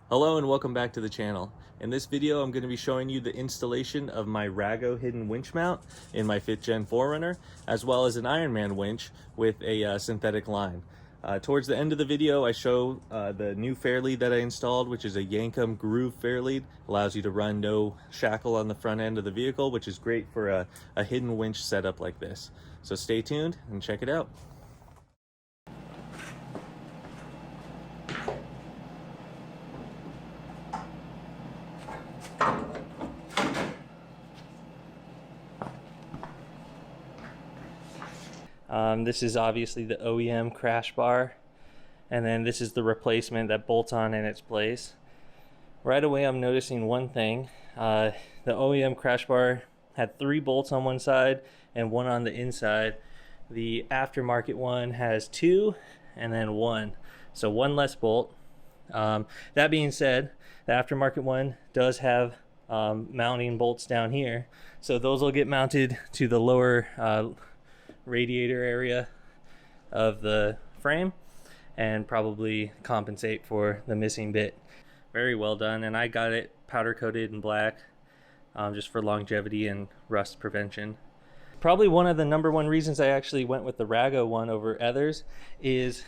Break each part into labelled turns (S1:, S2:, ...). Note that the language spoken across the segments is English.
S1: Hello and welcome back to the channel. In this video I'm going to be showing you the installation of my Rago hidden winch mount in my 5th gen 4Runner, as well as an Ironman winch with a synthetic line. Towards the end of the video I show the new Fairlead that I installed, which is a Yankum Groove Fairlead. Allows you to run no shackle on the front end of the vehicle, which is great for a hidden winch setup like this. So stay tuned and check it out. This is obviously the OEM crash bar, and then this is the replacement that bolts on in its place. Right away I'm noticing one thing. The OEM crash bar had 3 bolts on one side and 1 on the inside. The aftermarket one has 2 and then 1, so 1 less bolt. That being said, the aftermarket one does have mounting bolts down here, so those will get mounted to the lower radiator area of the frame and probably compensate for the missing bit. Very well done, and I got it powder coated in black just for longevity and rust prevention. Probably one of the #1 reasons I actually went with the Rago one over others is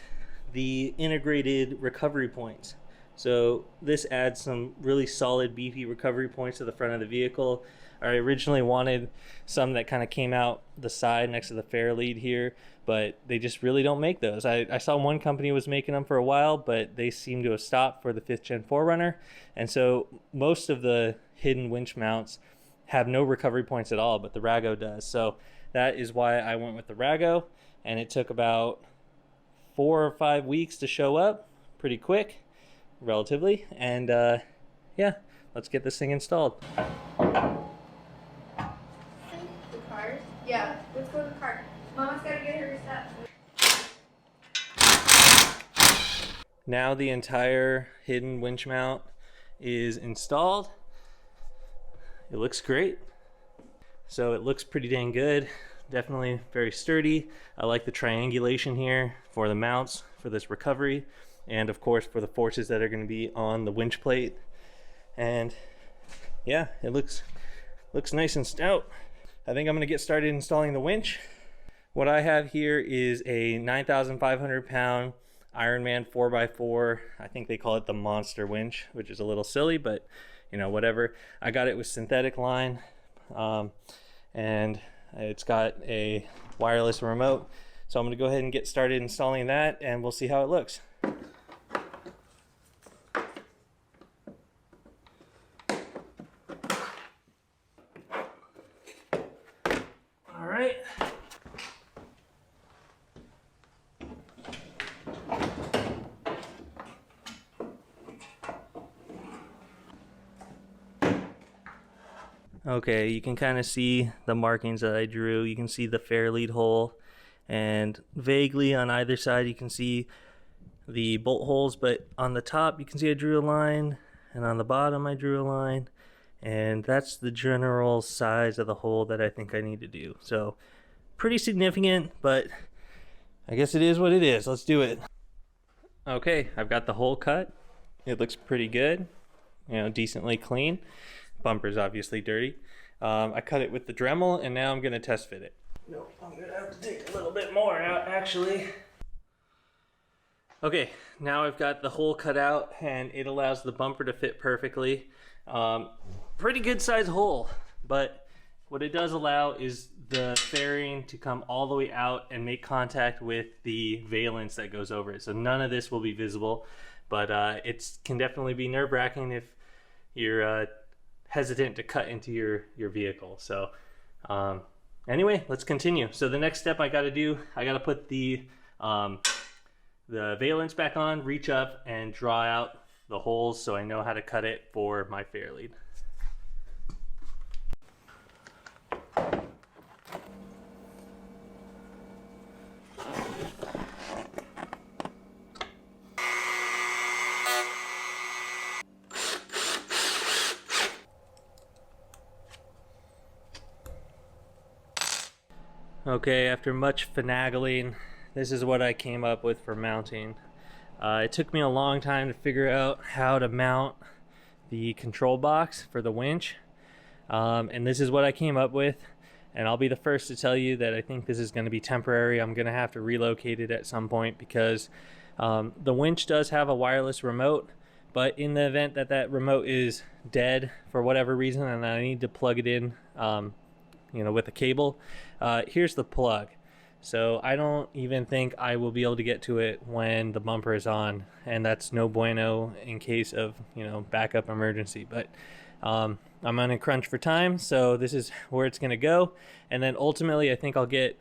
S1: the integrated recovery points. So this adds some really solid beefy recovery points to the front of the vehicle. I originally wanted some that kind of came out the side next to the Fairlead here, but they just really don't make those. I saw one company was making them for a while, but they seem to have stopped for the 5th gen 4Runner, and so most of the hidden winch mounts have no recovery points at all, but the Rago does. So that is why I went with the Rago, and it took about 4 or 5 weeks to show up, pretty quick relatively, and yeah, let's get this thing installed.
S2: Yeah, let's go to the car. Mama's gotta get her stuff.
S1: Now the entire hidden winch mount is installed. It looks great. So it looks pretty dang good. Definitely very sturdy. I like the triangulation here for the mounts for this recovery, and of course for the forces that are going to be on the winch plate. And yeah, it looks nice and stout. I think I'm going to get started installing the winch. What I have here is a 9,500 pound Ironman 4x4. I think they call it the monster winch, which is a little silly, but you know, whatever. I got it with synthetic line, and it's got a wireless remote. So I'm going to go ahead and get started installing that, and we'll see how it looks. Okay, you can kind of see the markings that I drew. You can see the Fairlead hole, and vaguely on either side you can see the bolt holes, but on the top you can see I drew a line, and on the bottom I drew a line, and that's the general size of the hole that I think I need to do. So pretty significant, but I guess it is what it is. Let's do it. Okay, I've got the hole cut. It looks pretty good, you know, decently clean. Bumper's obviously dirty. I cut it with the Dremel, and now I'm going to test fit it. No, I'm going to have to take a little bit more out, actually. Okay, now I've got the hole cut out, and it allows the bumper to fit perfectly. Pretty good size hole, but what it does allow is the fairing to come all the way out and make contact with the valance that goes over it. So none of this will be visible, but it can definitely be nerve-wracking if you're hesitant to cut into your vehicle. So anyway, let's continue. So the next step I got to do, I got to put the valance back on, reach up and draw out the holes so I know how to cut it for my Fairlead. Okay, after much finagling, this is what I came up with for mounting. It took me a long time to figure out how to mount the control box for the winch, and this is what I came up with. And I'll be the first to tell you that I think this is going to be temporary. I'm going to have to relocate it at some point because the winch does have a wireless remote, but in the event that that remote is dead for whatever reason and I need to plug it in with a cable, here's the plug. So I don't even think I will be able to get to it when the bumper is on, and that's no bueno in case of backup emergency. But I'm on a crunch for time, so this is where it's going to go. And then ultimately I think I'll get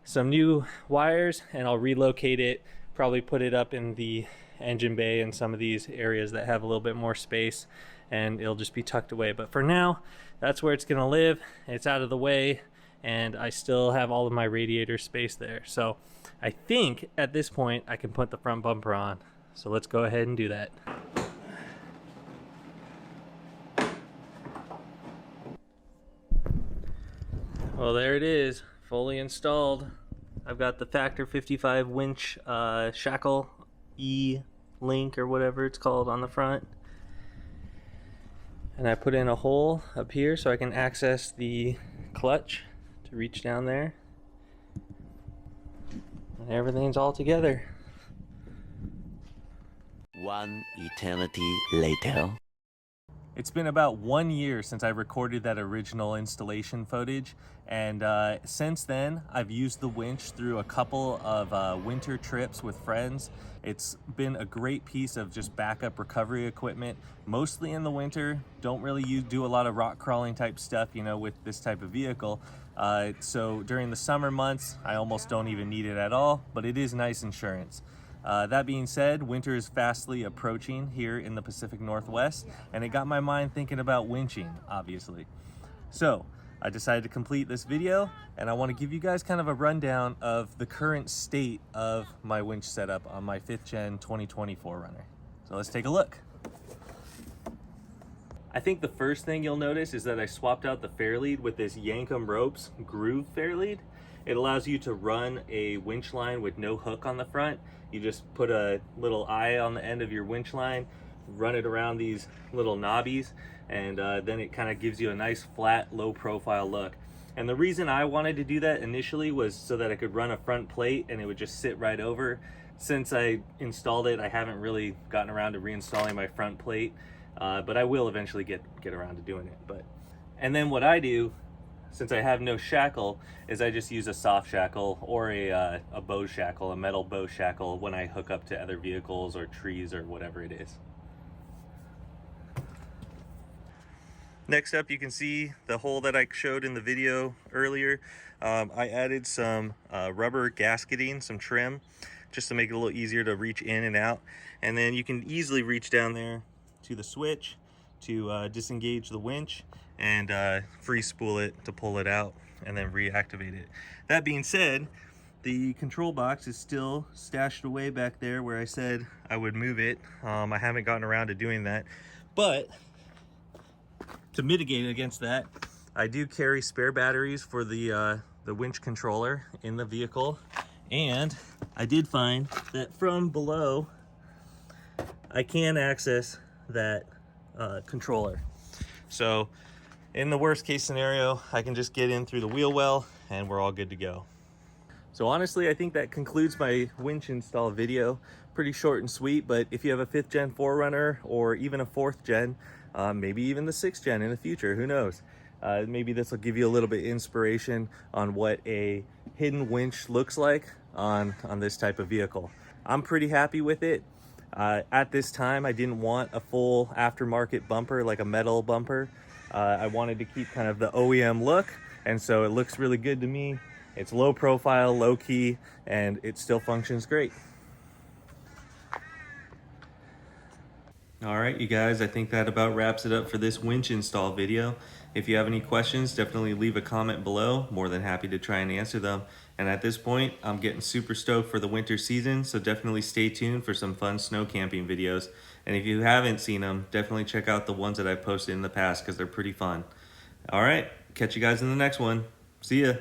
S1: some new wires and I'll relocate it, probably put it up in the engine bay in some of these areas that have a little bit more space, and it'll just be tucked away. But for now, that's where it's going to live. It's out of the way, and I still have all of my radiator space there. So I think at this point I can put the front bumper on. So let's go ahead and do that. Well, there it is, fully installed. I've got the Factor 55 winch shackle E-link or whatever it's called on the front. And I put in a hole up here so I can access the clutch to reach down there. And everything's all together.
S3: One eternity later.
S1: It's been about 1 year since I recorded that original installation footage, and since then I've used the winch through a couple of winter trips with friends. It's been a great piece of just backup recovery equipment, mostly in the winter. Don't really do a lot of rock crawling type stuff, with this type of vehicle. So during the summer months, I almost don't even need it at all, but it is nice insurance. That being said, winter is fastly approaching here in the Pacific Northwest, and it got my mind thinking about winching, obviously. So I decided to complete this video, and I want to give you guys kind of a rundown of the current state of my winch setup on my 5th gen 2020 4Runner. So let's take a look. I think the first thing you'll notice is that I swapped out the Fairlead with this Yankum Groove Fairlead. It allows you to run a winch line with no hook on the front. You just put a little eye on the end of your winch line, run it around these little knobbies, and then it kind of gives you a nice flat, low profile look. And the reason I wanted to do that initially was so that I could run a front plate and it would just sit right over. Since I installed it, I haven't really gotten around to reinstalling my front plate, but I will eventually get around to doing it. And then what I do, since I have no shackle, is I just use a soft shackle or a bow shackle, a metal bow shackle, when I hook up to other vehicles or trees or whatever it is. Next up, you can see the hole that I showed in the video earlier. I added some rubber gasketing, some trim, just to make it a little easier to reach in and out. And then you can easily reach down there to the switch to disengage the winch and free spool it to pull it out and then reactivate it. That being said, the control box is still stashed away back there where I said I would move it. I haven't gotten around to doing that, but to mitigate against that, I do carry spare batteries for the winch controller in the vehicle, and I did find that from below I can access that controller. So in the worst case scenario, I can just get in through the wheel well and we're all good to go. So honestly, I think that concludes my winch install video. Pretty short and sweet, but if you have a 5th gen 4Runner or even a 4th gen, maybe even the 6th gen in the future, who knows? Maybe this will give you a little bit of inspiration on what a hidden winch looks like on this type of vehicle. I'm pretty happy with it. At this time, I didn't want a full aftermarket bumper, like a metal bumper. I wanted to keep kind of the OEM look, and so it looks really good to me. It's low profile, low key, and it still functions great. All right, you guys, I think that about wraps it up for this winch install video. If you have any questions, definitely leave a comment below. More than happy to try and answer them. And at this point, I'm getting super stoked for the winter season, so definitely stay tuned for some fun snow camping videos. And if you haven't seen them, definitely check out the ones that I've posted in the past because they're pretty fun. All right, catch you guys in the next one. See ya.